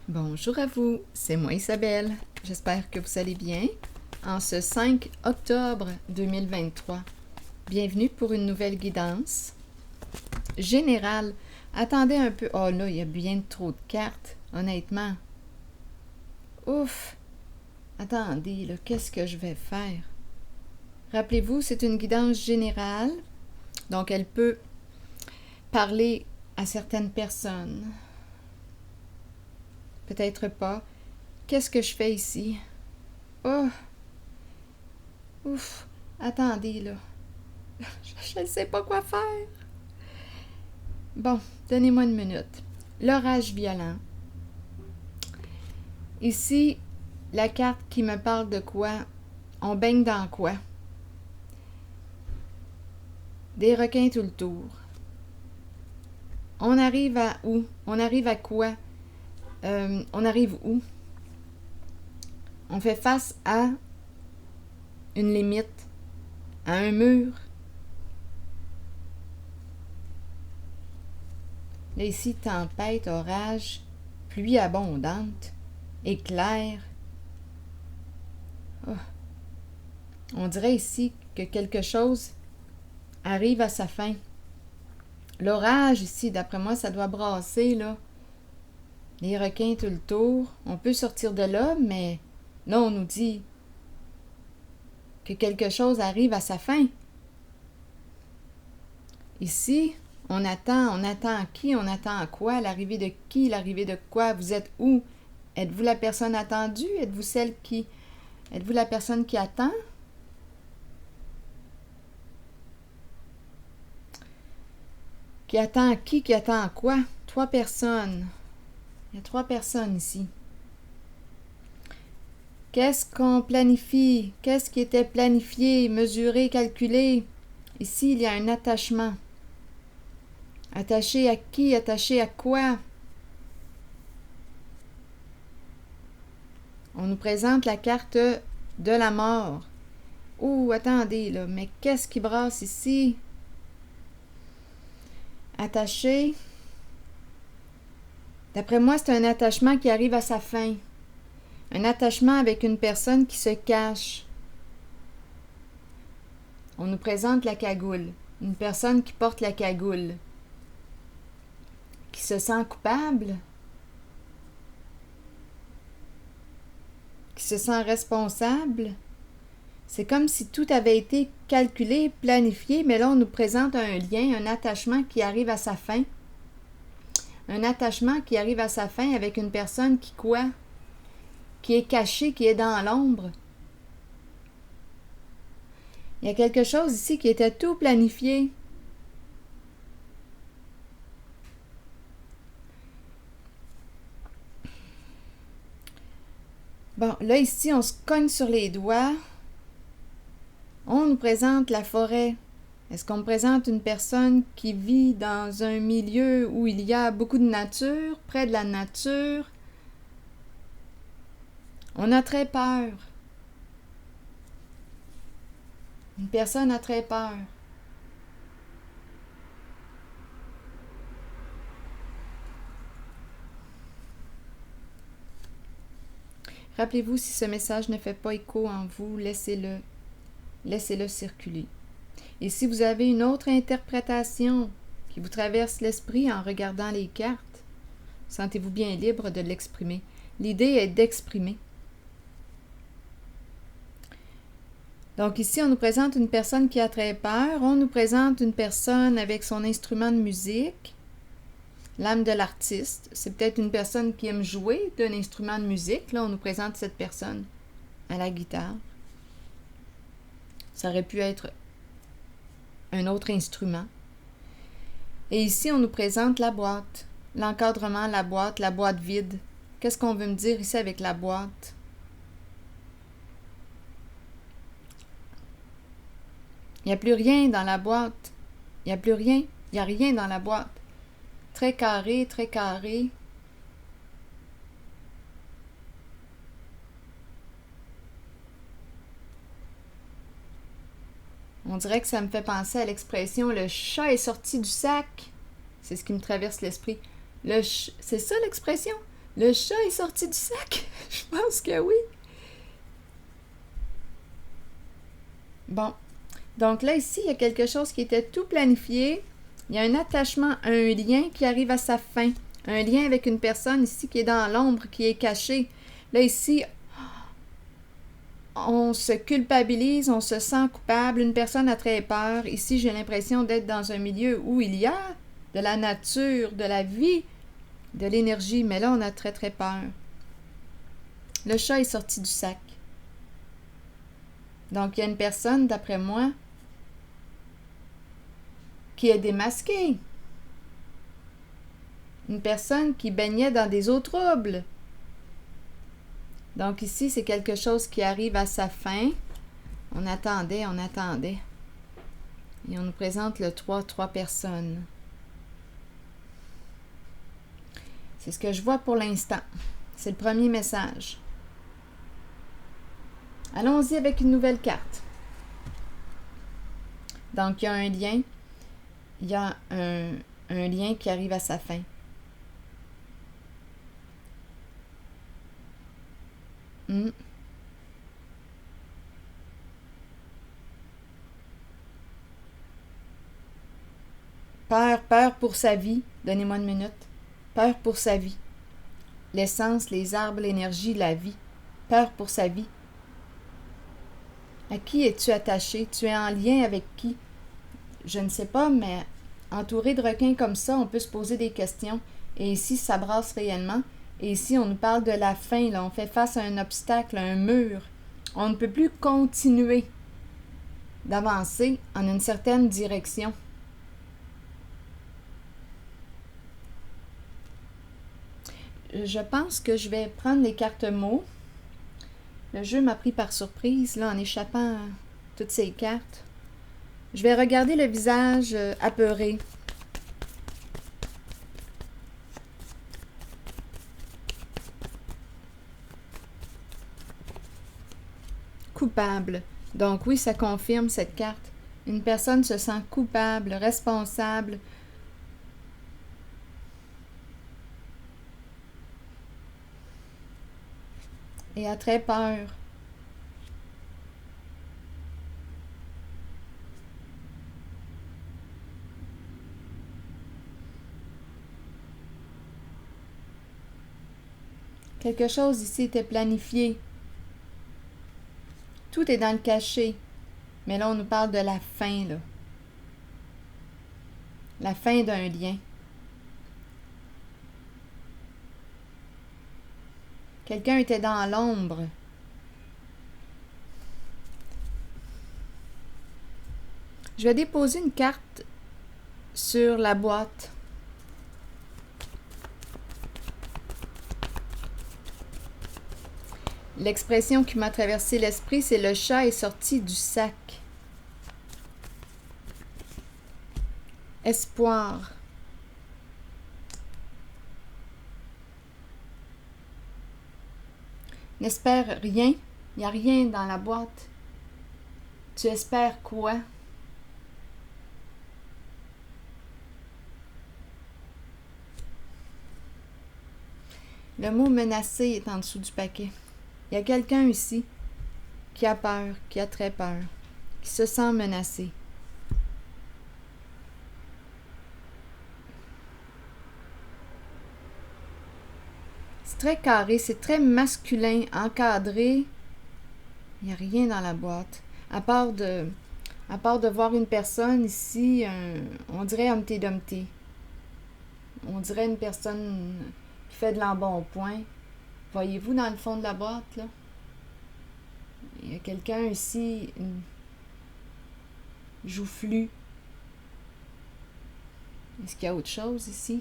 Bonjour à vous, c'est moi Isabelle. J'espère que vous allez bien. En ce 5 octobre 2023, bienvenue pour une nouvelle guidance générale. Attendez un peu. Oh là, il y a bien trop de cartes, honnêtement. Ouf! Attendez, là, qu'est-ce que je vais faire? Rappelez-vous, c'est une guidance générale, donc elle peut parler à certaines personnes. Peut-être pas. Qu'est-ce que je fais ici? Oh! Ouf! Attendez, là. Je ne sais pas quoi faire. Bon, donnez-moi une minute. L'orage violent. Ici, la carte qui me parle de quoi? On baigne dans quoi? Des requins tout le tour. On arrive à où? On arrive à quoi? On arrive où? On fait face à une limite, à un mur. Là, ici, tempête, orage, pluie abondante, éclair. Oh. On dirait ici que quelque chose arrive à sa fin. L'orage ici, d'après moi, ça doit brasser, là. Les requins tout le tour. On peut sortir de là, mais là, on nous dit que quelque chose arrive à sa fin. Ici, on attend qui? On attend quoi? L'arrivée de qui? L'arrivée de quoi? Vous êtes où? Êtes-vous la personne attendue? Êtes-vous celle qui... Êtes-vous la personne qui attend? Qui attend qui? Qui attend quoi? 3 personnes. Il y a 3 personnes ici. Qu'est-ce qu'on planifie? Qu'est-ce qui était planifié, mesuré, calculé? Ici, il y a un attachement. Attaché à qui? Attaché à quoi? On nous présente la carte de la mort. Oh, attendez, là, mais qu'est-ce qui brasse ici? Attaché. D'après moi, c'est un attachement qui arrive à sa fin. Un attachement avec une personne qui se cache. On nous présente la cagoule. Une personne qui porte la cagoule. Qui se sent coupable. Qui se sent responsable. C'est comme si tout avait été calculé, planifié, mais là, on nous présente un lien, un attachement qui arrive à sa fin. Un attachement qui arrive à sa fin avec une personne qui quoi? Qui est cachée, qui est dans l'ombre. Il y a quelque chose ici qui était tout planifié. Bon, là, ici, on se cogne sur les doigts. On nous présente la forêt. Est-ce qu'on me présente une personne qui vit dans un milieu où il y a beaucoup de nature, près de la nature? On a très peur. Une personne a très peur. Rappelez-vous, si ce message ne fait pas écho en vous, laissez-le. Laissez-le circuler. Et si vous avez une autre interprétation qui vous traverse l'esprit en regardant les cartes, sentez-vous bien libre de l'exprimer. L'idée est d'exprimer. Donc ici, on nous présente une personne qui a très peur. On nous présente une personne avec son instrument de musique. L'âme de l'artiste. C'est peut-être une personne qui aime jouer d'un instrument de musique. Là, on nous présente cette personne à la guitare. Ça aurait pu être un autre instrument. Et ici, on nous présente la boîte. L'encadrement, la boîte vide. Qu'est-ce qu'on veut me dire ici avec la boîte? Il n'y a plus rien dans la boîte. Il n'y a plus rien. Il n'y a rien dans la boîte. Très carré, très carré. On dirait que ça me fait penser à l'expression « le chat est sorti du sac ». C'est ce qui me traverse l'esprit. C'est ça l'expression? Le chat est sorti du sac? Je pense que oui. Bon. Donc là, ici, il y a quelque chose qui était tout planifié. Il y a un attachement, un lien qui arrive à sa fin. Un lien avec une personne ici qui est dans l'ombre, qui est cachée. Là, ici, on se culpabilise, on se sent coupable. Une personne a très peur. Ici, j'ai l'impression d'être dans un milieu où il y a de la nature, de la vie, de l'énergie. Mais là, on a très, très peur. Le chat est sorti du sac. Donc, il y a une personne, d'après moi, qui est démasquée. Une personne qui baignait dans des eaux troubles. Donc ici, c'est quelque chose qui arrive à sa fin. On attendait. Et on nous présente le 3 personnes. C'est ce que je vois pour l'instant. C'est le premier message. Allons-y avec une nouvelle carte. Donc, il y a un lien. Il y a un lien qui arrive à sa fin. Peur pour sa vie. Donnez-moi une minute. Peur pour sa vie. L'essence, les arbres, l'énergie, la vie. Peur pour sa vie. À qui es-tu attaché? Tu es en lien avec qui? Je ne sais pas, mais entouré de requins comme ça, on peut se poser des questions. Et ici, ça brasse réellement. Et ici, on nous parle de la fin. Là. On fait face à un obstacle, à un mur. On ne peut plus continuer d'avancer en une certaine direction. Je pense que je vais prendre les cartes mots. Le jeu m'a pris par surprise, là, en échappant à toutes ces cartes. Je vais regarder le visage apeuré. Coupable. Donc oui, ça confirme cette carte. Une personne se sent coupable, responsable. Et a très peur. Quelque chose ici était planifié. Tout est dans le cachet. Mais là, on nous parle de la fin, là. La fin d'un lien. Quelqu'un était dans l'ombre. Je vais déposer une carte sur la boîte. L'expression qui m'a traversé l'esprit, c'est le chat est sorti du sac. Espoir. N'espère rien. Il n'y a rien dans la boîte. Tu espères quoi? Le mot menacé est en dessous du paquet. Il y a quelqu'un ici qui a peur, qui a très peur, qui se sent menacé. C'est très carré, c'est très masculin, encadré. Il n'y a rien dans la boîte. À part de voir une personne ici, on dirait Humpty Dumpty. On dirait une personne qui fait de l'embonpoint. Voyez-vous dans le fond de la boîte, là? Il y a quelqu'un ici, une joufflue. Est-ce qu'il y a autre chose ici?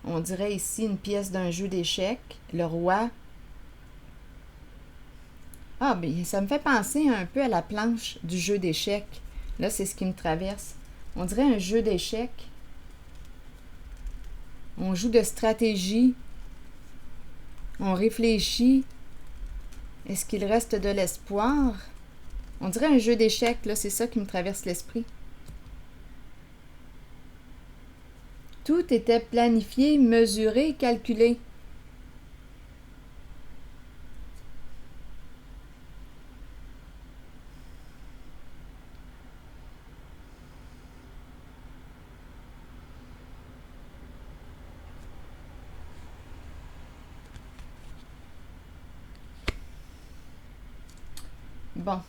On dirait ici une pièce d'un jeu d'échecs. Le roi. Ah, bien, ça me fait penser un peu à la planche du jeu d'échecs. Là, c'est ce qui me traverse. On dirait un jeu d'échecs. On joue de stratégie. On réfléchit. Est-ce qu'il reste de l'espoir? On dirait un jeu d'échecs, là, c'est ça qui me traverse l'esprit. Tout était planifié, mesuré, calculé. Bon,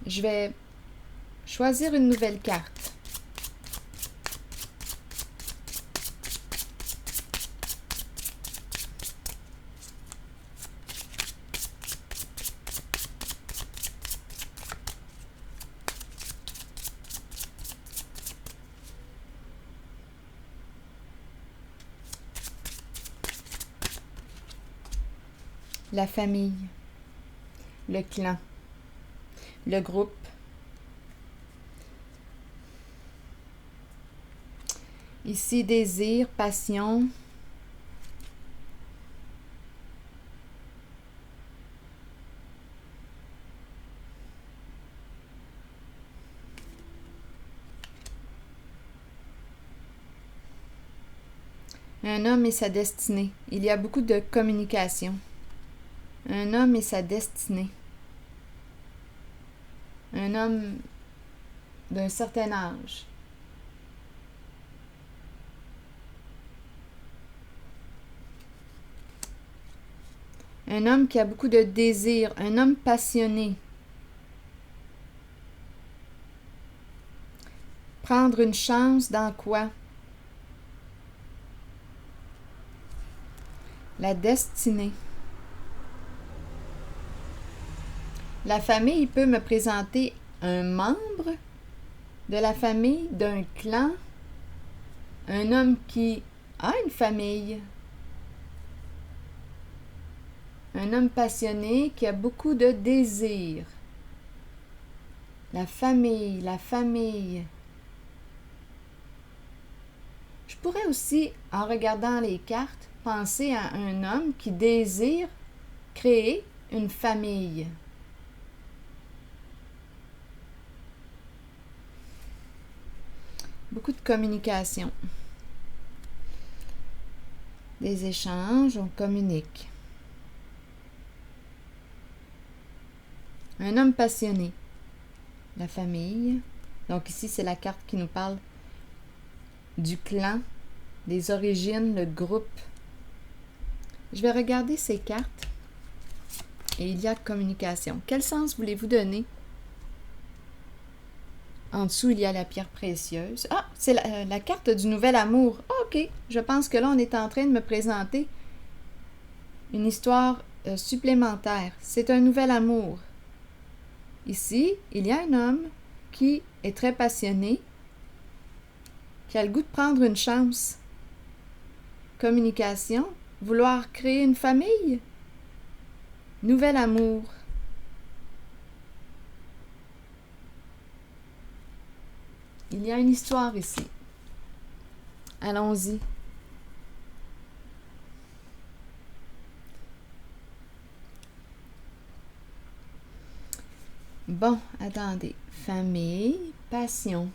je vais choisir une nouvelle carte. La famille, le clan, le groupe. Ici, désir, passion. Un homme et sa destinée. Il y a beaucoup de communication. Un homme et sa destinée. Un homme d'un certain âge. Un homme qui a beaucoup de désir. Un homme passionné. Prendre une chance dans quoi? La destinée. La famille peut me présenter un membre de la famille, d'un clan, un homme qui a une famille, un homme passionné qui a beaucoup de désirs. La famille, la famille. Je pourrais aussi, en regardant les cartes, penser à un homme qui désire créer une famille. Beaucoup de communication. Des échanges, on communique. Un homme passionné. La famille. Donc ici, c'est la carte qui nous parle du clan, des origines, le groupe. Je vais regarder ces cartes et il y a communication. Quel sens voulez-vous donner? En dessous, il y a la pierre précieuse. Ah, c'est la carte du nouvel amour. Ah, ok, je pense que là, on est en train de me présenter une histoire supplémentaire. C'est un nouvel amour. Ici, il y a un homme qui est très passionné, qui a le goût de prendre une chance. Communication, vouloir créer une famille. Nouvel amour. Il y a une histoire ici. Allons-y. Bon, attendez. Famille, passion.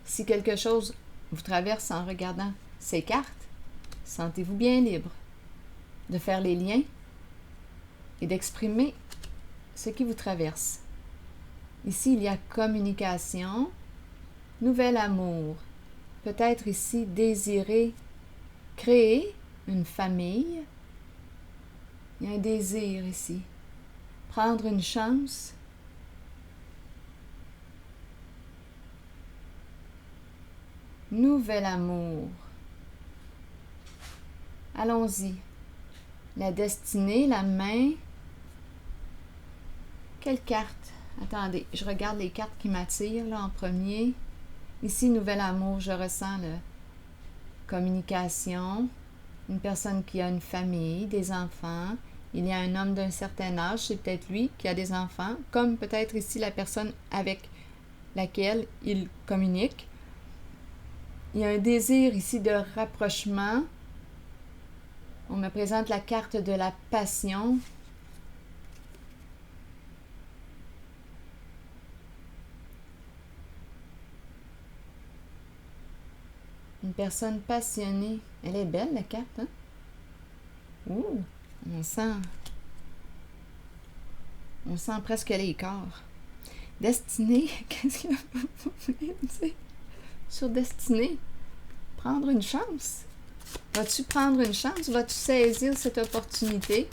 Si quelque chose vous traverse en regardant ces cartes, sentez-vous bien libre de faire les liens et d'exprimer ce qui vous traverse. Ici, il y a communication, nouvel amour. Peut-être ici désirer créer une famille. Il y a un désir ici. Prendre une chance. Nouvel amour. Allons-y. La destinée, la main. Quelle carte? Attendez, je regarde les cartes qui m'attirent là en premier. Ici, nouvel amour, je ressens la communication. Une personne qui a une famille, des enfants. Il y a un homme d'un certain âge, c'est peut-être lui qui a des enfants, comme peut-être ici la personne avec laquelle il communique. Il y a un désir ici de rapprochement. On me présente la carte de la passion. Une personne passionnée. Elle est belle, la carte, hein? Ouh! On sent presque les corps. Destinée, qu'est-ce que vous voulez me dire? Sur destinée, prendre une chance. Vas-tu prendre une chance? Vas-tu saisir cette opportunité?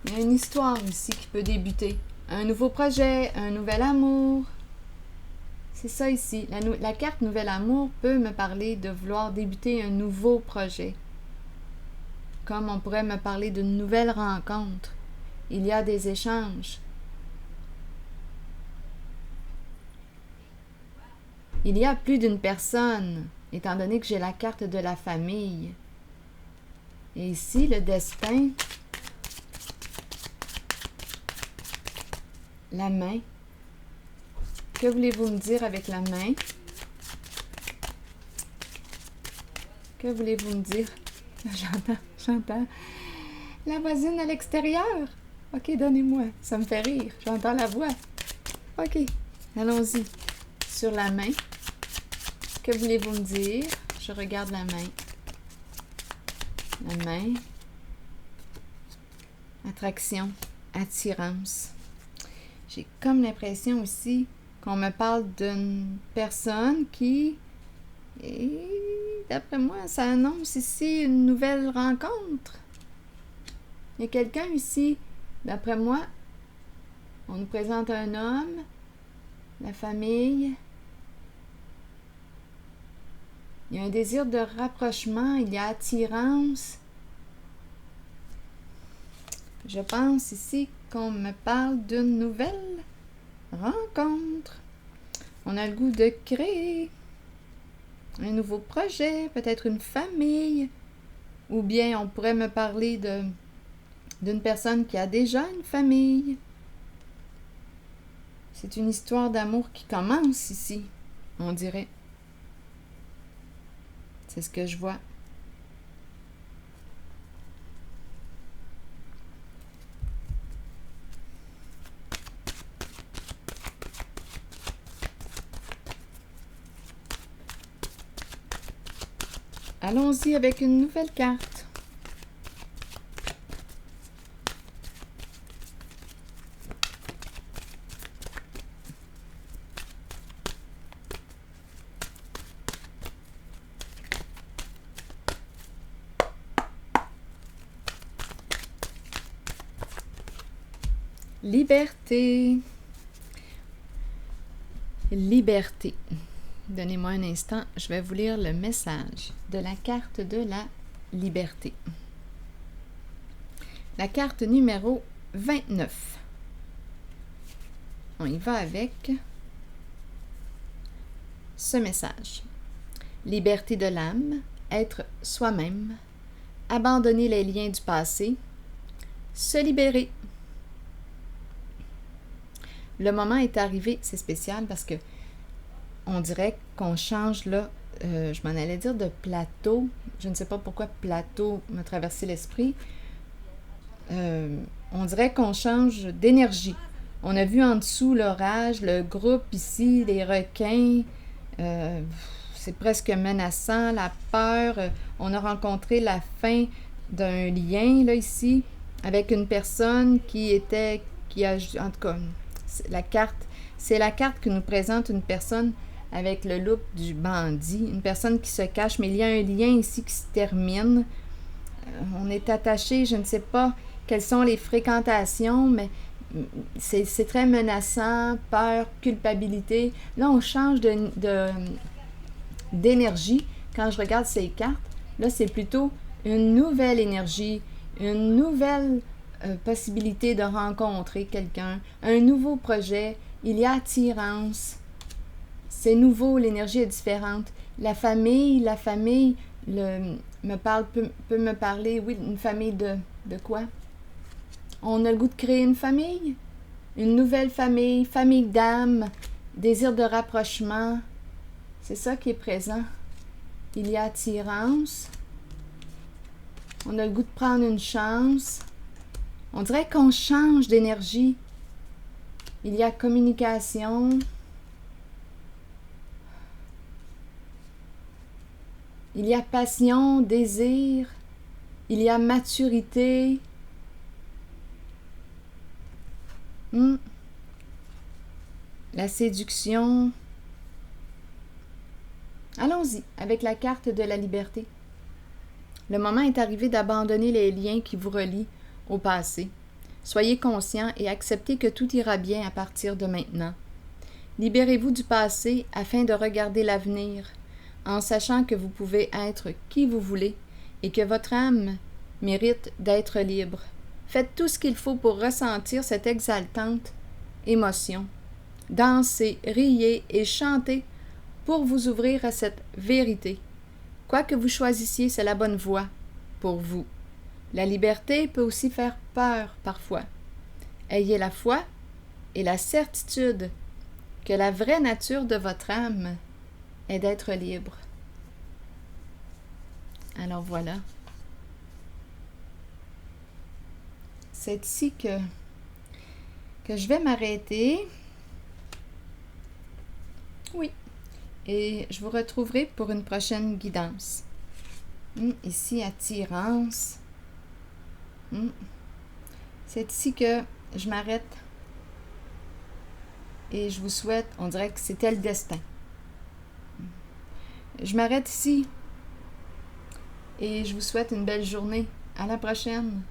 Il y a une histoire ici qui peut débuter. Un nouveau projet, un nouvel amour. C'est ça ici. La carte Nouvel Amour peut me parler de vouloir débuter un nouveau projet. Comme on pourrait me parler d'une nouvelle rencontre. Il y a des échanges. Il y a plus d'une personne, étant donné que j'ai la carte de la famille. Et ici, le destin, la main. Que voulez-vous me dire avec la main? Que voulez-vous me dire? J'entends. La voisine à l'extérieur. Ok, donnez-moi. Ça me fait rire. J'entends la voix. Ok, allons-y. Sur la main. Que voulez-vous me dire? Je regarde la main. La main. Attraction. Attirance. J'ai comme l'impression aussi qu'on me parle d'une personne qui, et d'après moi, ça annonce ici une nouvelle rencontre. Il y a quelqu'un ici, d'après moi, on nous présente un homme, la famille. Il y a un désir de rapprochement, il y a attirance. Je pense ici qu'on me parle d'une nouvelle rencontre. On a le goût de créer un nouveau projet, peut-être une famille, ou bien on pourrait me parler d'une personne qui a déjà une famille. C'est une histoire d'amour qui commence ici, on dirait. C'est ce que je vois. Allons-y avec une nouvelle carte. Liberté. Liberté. Donnez-moi un instant, je vais vous lire le message de la carte de la liberté. La carte numéro 29. On y va avec ce message. Liberté de l'âme, être soi-même, abandonner les liens du passé, se libérer. Le moment est arrivé, c'est spécial parce que on dirait qu'on change là, je m'en allais dire de plateau, je ne sais pas pourquoi plateau m'a traversé l'esprit. On dirait qu'on change d'énergie. On a vu en dessous l'orage, le groupe ici, les requins, c'est presque menaçant, la peur. On a rencontré la fin d'un lien là ici avec une personne qui a, en tout cas, c'est la carte que nous présente une personne avec le look du bandit, une personne qui se cache, mais il y a un lien ici qui se termine. On est attaché, je ne sais pas quelles sont les fréquentations, mais c'est très menaçant, peur, culpabilité. Là, on change d'énergie. Quand je regarde ces cartes, là, c'est plutôt une nouvelle énergie, une nouvelle possibilité de rencontrer quelqu'un, un nouveau projet. Il y a attirance. C'est nouveau, l'énergie est différente. La famille peut me parler, oui, une famille de quoi? On a le goût de créer une famille, une nouvelle famille, famille d'âme, désir de rapprochement. C'est ça qui est présent. Il y a attirance. On a le goût de prendre une chance. On dirait qu'on change d'énergie. Il y a communication. Il y a passion, désir, il y a maturité. La séduction. Allons-y avec la carte de la liberté. Le moment est arrivé d'abandonner les liens qui vous relient au passé. Soyez conscient et acceptez que tout ira bien à partir de maintenant. Libérez-vous du passé afin de regarder l'avenir, en sachant que vous pouvez être qui vous voulez et que votre âme mérite d'être libre. Faites tout ce qu'il faut pour ressentir cette exaltante émotion. Dansez, riez et chantez pour vous ouvrir à cette vérité. Quoi que vous choisissiez, c'est la bonne voie pour vous. La liberté peut aussi faire peur parfois. Ayez la foi et la certitude que la vraie nature de votre âme est d'être libre. Alors voilà. C'est ici que je vais m'arrêter. Oui. Et je vous retrouverai pour une prochaine guidance. Ici, attirance. C'est ici que je m'arrête. Et je vous souhaite, on dirait que c'était le destin. Je m'arrête ici. Et je vous souhaite une belle journée. À la prochaine.